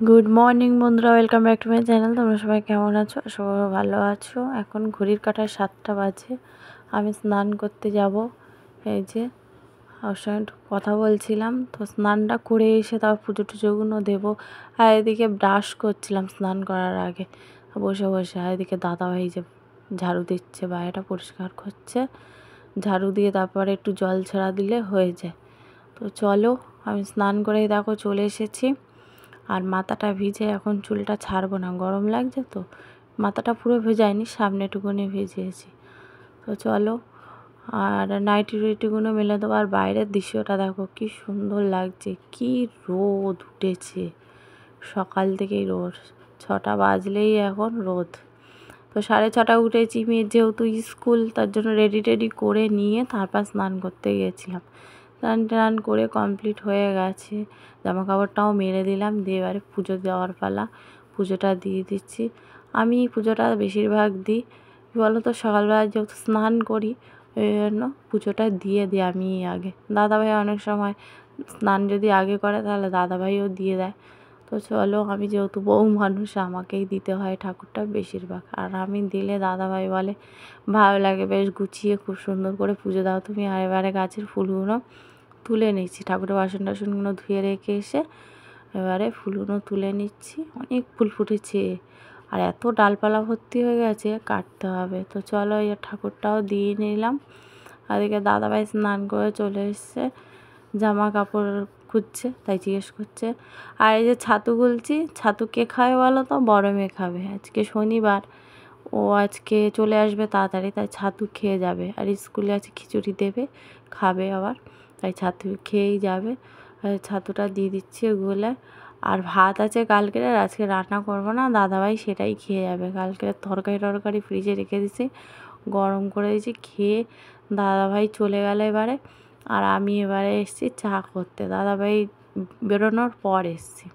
Good morning বন্ধুরা, welcome back to my channel. তোমরা সবাই কেমন আছো? সবাই ভালো আছো? এখন ঘড়ির কাঁটায় 7টা বাজে। আমি স্নান করতে যাব। এই যে ওর সঙ্গে একটু কথা বলছিলাম, তো স্নানটা করে এসে তারপর পুজো টুজোগুলো দেবো। আর এদিকে ব্রাশ করছিলাম স্নান করার আগে বসে বসে। আর এদিকে দাদাভাই যে ঝাড়ু দিচ্ছে, বাইরেটা পরিষ্কার করছে। ঝাড়ু দিয়ে তারপরে একটু জল ছড়া দিলে হয়ে যায়। তো চলো, আমি স্নান করেই দেখো চলে এসেছি। আর মাথাটা ভিজে, এখন চুলটা ছাড়বো না, গরম লাগছে তো। মাথাটা পুরো ভেজাইনি, সামনেটুকুনি ভিজিয়েছি। তো চলো, আর নাইটিগুলো মেলে দেবো। আর বাইরের দৃশ্যটা দেখো কি সুন্দর লাগছে, কি রোদ উঠেছে। সকাল থেকেই রোদ, 6টা বাজলেই এখন রোদ। তো 6:30 উঠেছি, মেয়ের যেহেতু স্কুল, তার জন্য রেডি টেডি করে নিয়ে তারপর স্নান করতে গিয়েছিলাম। স্নান টান করে কমপ্লিট হয়ে গেছে, জামা কাপড়টাও মেরে দিলাম। দিয়ে এবারে পুজো দেওয়ার পালা, পুজোটা দিয়ে দিচ্ছি। আমি পুজোটা বেশিরভাগ দিই, বলো তো, সকালবেলা যেহেতু স্নান করি ওই জন্য পুজোটা দিয়ে দিই আমি আগে। দাদাভাই অনেক সময় স্নান যদি আগে করে তাহলে দাদাভাইও দিয়ে দেয়। তো চলো, আমি যেহেতু বউ মানুষ, আমাকেই দিতে হয় ঠাকুরটা বেশিরভাগ। আর আমি দিলে দাদাভাই বলে ভালো লাগে, বেশ গুছিয়ে খুব সুন্দর করে পুজো দাও তুমি। আর এবারে গাছের ফুলগুলো তুলে নিচ্ছি, ঠাকুরের বাসন টাসনগুলো ধুয়ে রেখে এসে এবারে ফুলগুলো তুলে নিচ্ছি। অনেক ফুল ফুটেছে আর এত ডালপালা ভর্তি হয়ে গেছে, কাটতে হবে। তো চলো, এই ঠাকুরটাও দিয়ে নিলাম। আর এদিকে দাদাভাই স্নান করে চলে এসছে, জামা কাপড় খুঁজছে, তাই জিজ্ঞেস করছে। আর এই যে ছাতু গুলছি, ছাতু কে খাবে বলো তো? বড় মেয়ে খাবে। আজকে শনিবার, ও আজকে চলে আসবে তাড়াতাড়ি, তাই ছাতু খেয়ে যাবে। আর স্কুলে আছে খিচুড়ি দেবে, খাবে আবার, তাই ছাতু খেয়েই যাবে। ছাতুটা দিয়ে দিচ্ছি গুলে। আর ভাত আছে কালকের, আর আজকে রান্না করবো না, দাদাভাই সেটাই খেয়ে যাবে। কালকের তরকারি ফ্রিজে রেখে দিছি, গরম করে দিয়েছি, খেয়ে দাদাভাই চলে গেল এবারে। আর আমি এবারে এসেছি চা করতে, দাদাভাই বেরোনোর পর এসেছি।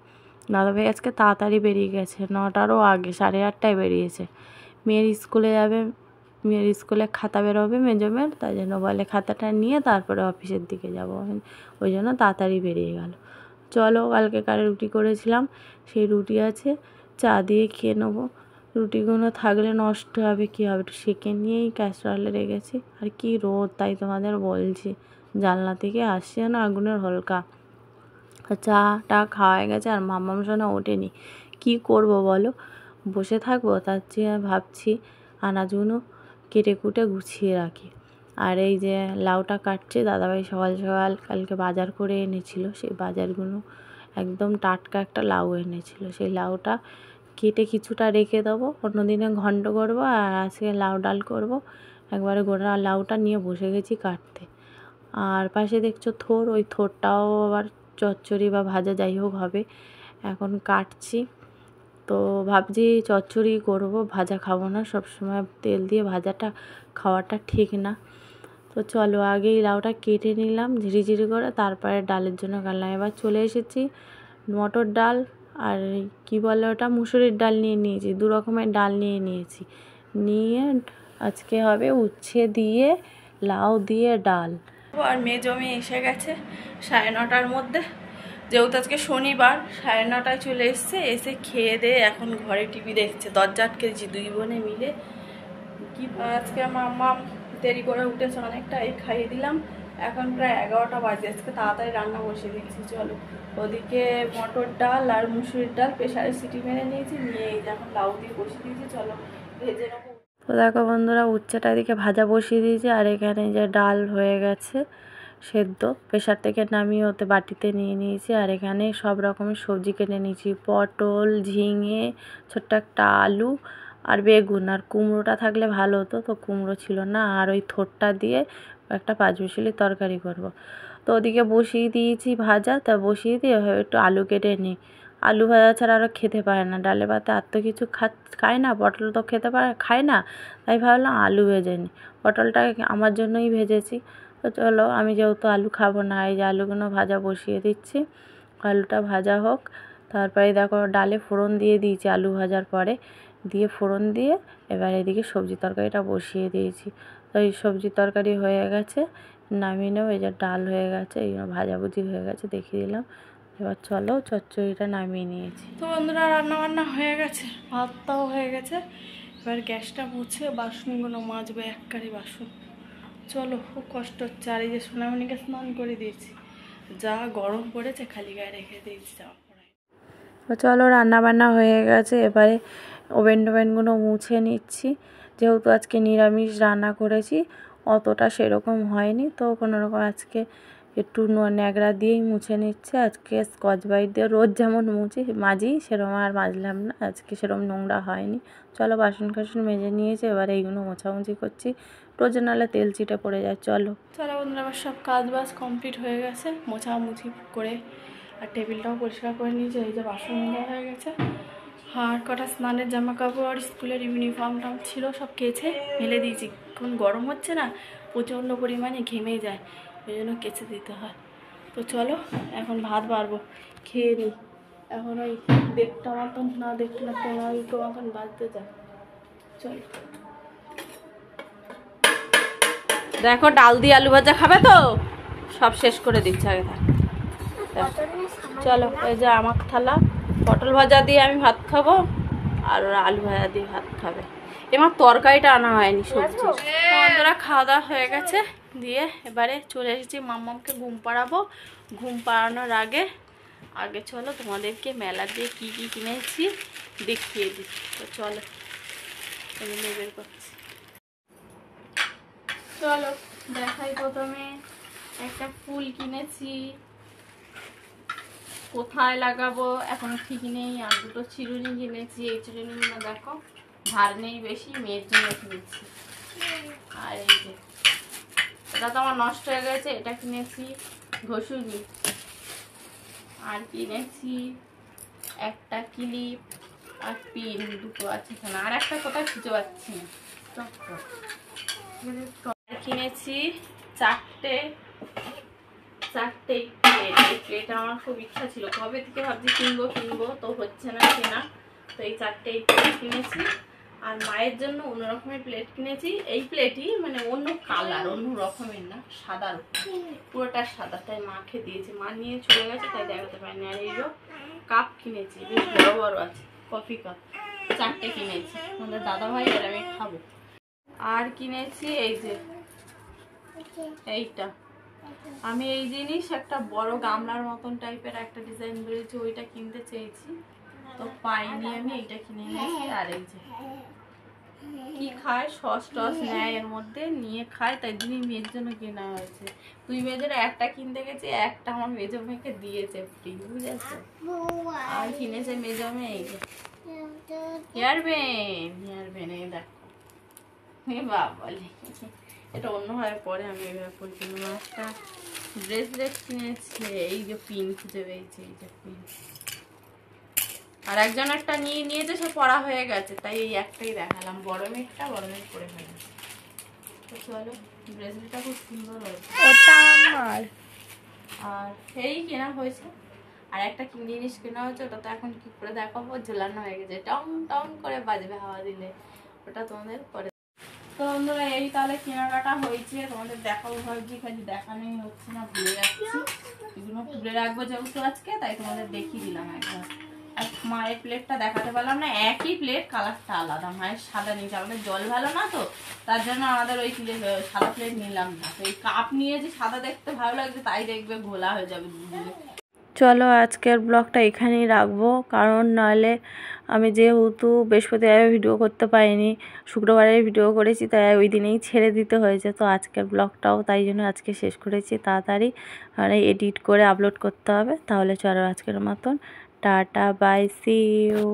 দাদাভাই আজকে তাড়াতাড়ি বেরিয়ে গেছে, 9টারও আগে, 8:30টায় বেরিয়েছে। মেয়ের স্কুলে যাবে, মেয়ের স্কুলে খাতা বেরোবে মেজমের, তাই জন্য বলে খাতাটা নিয়ে তারপরে অফিসের দিকে যাব, ওই জন্য তাড়াতাড়ি বেরিয়ে গেল। চলো, কালকে রুটি করেছিলাম, সেই রুটি আছে, চা দিয়ে খেয়ে নেবো। রুটিগুলো থাকলে নষ্ট হবে, কী হবে, একটু সেঁকে নিয়েই ক্যাসরোলে রেখেছি। আর কি রোদ, তাই তোমাদের বলছি, জানলা থেকে আসছে না আগুনের হলকা। চাটা খাওয়া গেছে, আর মাম্মাম সোনা ওঠেনি। কী করব বলো, বসে থাকবো? তার চেয়ে ভাবছি আনাজগুলো কেটে কুটে গুছিয়ে রাখি। আর এই যে লাউটা কাটছে, দাদাভাই সকাল সকাল কালকে বাজার করে এনেছিল, সেই বাজারগুলো একদম টাটকা একটা লাউ এনেছিল। সেই লাউটা কেটে কিছুটা রেখে দেবো, অন্য দিনে ঘন্ট করবো, আর আজকে লাউ ডাল করব। একবারে গোটা লাউটা নিয়ে বসে গেছি কাটতে। আর পাশে দেখছো থোড়, ওই থোড়টাও আবার চচ্চড়ি বা ভাজা যাই হোক হবে। এখন কাটছি, তো ভাবছি চচ্চড়ি করব, ভাজা খাবো না, সবসময় তেল দিয়ে ভাজাটা খাওয়াটা ঠিক না। তো চলো, আগেই লাউটা কেটে নিলাম ঝিরিঝিরি করে, তারপরে ডালের জন্য কাটলাম। এবার চলে এসেছি মটর ডাল আর কি বলে ওটা, মুসুরির ডাল নিয়ে নিয়েছি, 2 রকমের ডাল নিয়ে নিয়েছি। নিয়ে আজকে হবে উচ্ছে দিয়ে লাউ দিয়ে ডাল। আর মেজমি এসে গেছে 9:30টার মধ্যে, যেহেতু আজকে শনিবার, 9:30টায় চলে এসছে। এসে খেয়ে দিয়ে এখন ঘরে টিভি দেখছে, দরজা আটকে দিয়েছি 2 বোনে মিলে। কি আজকে মাম্মা দেরি করে উঠেছে অনেকটা, এই খাইয়ে দিলাম। এখন প্রায় 11টা বাজে, আজকে তাড়াতাড়ি রান্না বসিয়ে দিচ্ছি। চলো, ওদিকে মটর ডাল আর মুসুরির ডাল প্রেশারে সিটি মেরে নিয়েছি, নিয়ে এই যে এখন লাউ দিয়ে বসিয়ে দিয়েছি, চলো ভেজে নেবো। তো দেখো বন্ধুরা, উচ্ছেটা এদিকে ভাজা বসিয়ে দিয়েছি, আর এখানে যে ডাল হয়ে গেছে সেদ্ধ, প্রেশার থেকে নামিয়ে ওতে বাটিতে নিয়ে নিয়েছি। আর এখানে সব রকমের সবজি কেটে নিয়েছি, পটল, ঝিঙে, ছোট্ট একটা আলু আর বেগুন। আর কুমড়োটা থাকলে ভালো হতো, তো কুমড়ো ছিল না। আর ওই থোড়টা দিয়ে একটা 5 মিশালি তরকারি করব। তো ওদিকে বসিয়ে দিয়েছি ভাজা, তা বসিয়ে দিয়ে একটু আলু কেটে নিই। আলু ভাজা ছাড়া আরও খেতে পারে না, ডালে ভাতে আর তো কিছু খায় না, পটল তো খায় না, তাই ভাবলাম আলু ভেজে নিই। পটলটা আমার জন্যই ভেজেছি। তো চলো, আমি যেহেতু আলু খাবো না, এই যে আলুগুলো ভাজা বসিয়ে দিচ্ছি, আলুটা ভাজা হোক। তারপরে দেখো ডালে ফোড়ন দিয়ে দিয়েছি আলু ভাজার পরে, দিয়ে ফোড়ন দিয়ে এবার এদিকে সবজি তরকারিটা বসিয়ে দিয়েছি। তো এই সবজি তরকারি হয়ে গেছে, নামিয়ে নেব। এই যে ডাল হয়ে গেছে, এই ভাজাভুজি হয়ে গেছে, দেখিয়ে দিলাম। এবার চলো চচ্চড়িটা নামিয়ে নিয়েছি। তো বন্ধুরা রান্নাবান্না হয়ে গেছে, ভাতটাও হয়ে গেছে। এবার গ্যাসটা মুছে বাসনগুলো মাজবে, এককারি বাসন। চলো, খুব কষ্ট হচ্ছে। আর এই যে সোনামণিকে স্নান করে দিয়েছি, যা গরম পড়েছে খালি গায়ে রেখে দিয়েছি জামা পড়ায়। তো চলো রান্নাবান্না হয়ে গেছে, এবারে ওভেন টোভেনগুলো মুছে নিচ্ছি। যেহেতু আজকে নিরামিষ রান্না করেছি, অতটা সেরকম হয়নি, তো কোনোরকম আজকে একটু ন্যাকড়া দিয়েই মুছে নিচ্ছে। আজকে স্কচ ব্রাইট দিয়ে রোজ যেমন মাজি সেরকম আর মাজলাম না, আজকে সেরকম নোংরা হয়নি। চলো বাসন কাসন মেজে নিয়েছে, এবারে এইগুলো মোছামুছি করছি, রোজে নাহলে তেল চিটে পড়ে যায়। চলো বন্ধুরা, আমার সব কাজ বাজ কমপ্লিট হয়ে গেছে, মোছামুছি করে আর টেবিলটাও পরিষ্কার করে নিয়েছে। এই যে বাসনগুলো হয়ে গেছে, আর কটা স্নানের জামা কাপড় স্কুলের ইউনিফর্মটাও ছিল, সব কেচে মেলে দিয়েছি। এখন গরম হচ্ছে না, প্রচণ্ড পরিমাণে ঘেমে যায়, ওই জন্য কেচে দিতে হয়। তো চলো এখন ভাত বাড়বো, খেয়ে নিই। এখন ওই 1:30 মতন, না 1:30 না 15 মতন বাজতে যায়। চলো দেখো, ডাল দিয়ে আলু ভাজা খাবে তো, সব শেষ করে দিচ্ছে আগে। চলো, এই যে আমার থালা, পটল ভাজা দিয়ে আমি ভাত খাবো, আর ওরা আলু ভাজা দিয়ে ভাত খাবে। এবার তরকারিটা আনা হয়নি সবজি। বন্ধুরা খাওয়া দাওয়া হয়ে গেছে, দিয়ে এবারে চলে এসেছি মাম্মামকে ঘুম পাড়াবো। ঘুম পাড়ানোর আগে চলো তোমাদেরকে মেলা দিয়ে কি কি কিনেছি দেখিয়ে দিই। তো চলো এগুলো বের করছি। চলো দেখাই, প্রথমে একটা ফুল কিনেছি, কোথায় লাগাবো এখনো ঠিক নেই। আর দুটো চিরুনি কিনেছি, এই চিরুনিগুলো দেখো ধার নেই বেশি, মেয়ের জন্য কিনেছি। আর এই যে এটা তো আমার নষ্ট হয়ে গেছে, এটা কিনেছি ঘষুনি। আর কিনেছি একটা ক্লিপ আর পিন, দুটো আছে এখানে, আর একটা কোথায় খুঁজে পাচ্ছি না। কিনেছি চারটে প্লেট। আমার খুব ইচ্ছা ছিল, কবে থেকে ভাবছি কিনবো, তো হচ্ছে না কেনা। তো এই 4টে প্লেট কিনেছি। আর মায়ের জন্য অন্য রকমের প্লেট কিনেছি। এই প্লেটই মানে অন্য কালার, অন্য রকমের না, সাদার, পুরোটা সাদা, তাই মাকে দিয়েছি। মা নিয়ে চলে গেছে, তাই দেখাতে পারিনি। আর এই কাপ কিনেছি, বেশ বড় বড় আছে, কফি কাপ 4টে কিনেছি, আমাদের দাদা ভাই আর আমি খাবো। আর কিনেছি এই যে এইটা, আমি এই জিনিস একটা বড় গামলার মতন টাইপের একটা ডিজাইন বেরিয়েছে, ওইটা কিনতে চেয়েছি, তো পাইনি, আমি এইটা কিনে নিয়েছি। আর এই যে কি খায়, সস টস নেয় এর মধ্যে, নিয়ে খায়, তাই জন্যই মেয়ের জন্য কেনা হয়েছে। 2 মেয়েদের একটা কিনতে গেছি, একটা আমার মেজো মেয়েকে দিয়েছে ফ্রি, বুঝেছো। আর কিনেছে মেজো মেয়ে এই যে হেয়ারব্যান্ড, এই দেখো বাবলে, এটা অন্যভাবে পরে, আমি এইভাবে পরে কিনবো। একটা ব্রেসলেট কিনেছে, এই যে পিন খুঁজে পেয়েছে, এই যে পিন। আর একজন একটা নিয়েছে, সে পড়া হয়ে গেছে, তাই এই একটাই দেখালাম, বড় মেয়েটা পরে হয়ে গেছে। তো চলো, ব্রেসলেটটা খুব সুন্দর হয়েছে, ওটা আমার। আর এই কেনা হয়েছে, আর একটা জিনিস কেনা হয়েছে, ওটা তো এখন কি করে দেখাবো, ঝোলানো হয়ে গেছে, টাউন টাউন করে বাজবে হাওয়া দিলে, ওটা তোমাদের পরে। তো বন্ধুরা এই তাহলে কেনাকাটা হয়েছে, তোমাদের দেখাবো ভাবছি, খালি দেখানোই হচ্ছে না, ভুলে যাচ্ছি। এগুলো তুলে রাখবো যেহেতু আজকে, তাই তোমাদের দেখিয়ে দিলাম একবার। আর মায়ের প্লেটটা দেখাতে পারলাম না, একই প্লেট, কালারটা আলাদা। মায়ের সাদা নিয়েছে, আমাদের জল ভালো না, তো তার জন্য আমাদের ওই সাদা প্লেট নিলাম না। তো এই কাপ নিয়েছি, সাদা দেখতে ভালো লাগছে, তাই দেখবে ঘোলা হয়ে যাবে দুদিনে। চলো আজকের ব্লগটা এখানেই রাখবো, কারণ নাহলে আমি যেহেতু বৃহস্পতিবারে ভিডিও করতে পারিনি, শুক্রবারে ভিডিও করেছি, তাই ওই দিনেই ছেড়ে দিতে হয়েছে। তো আজকের ব্লগটাও তাই জন্য আজকে শেষ করেছি তাড়াতাড়ি, আর এডিট করে আপলোড করতে হবে। তাহলে চলো আজকের মতন টাটা, বাই, সি ইউ।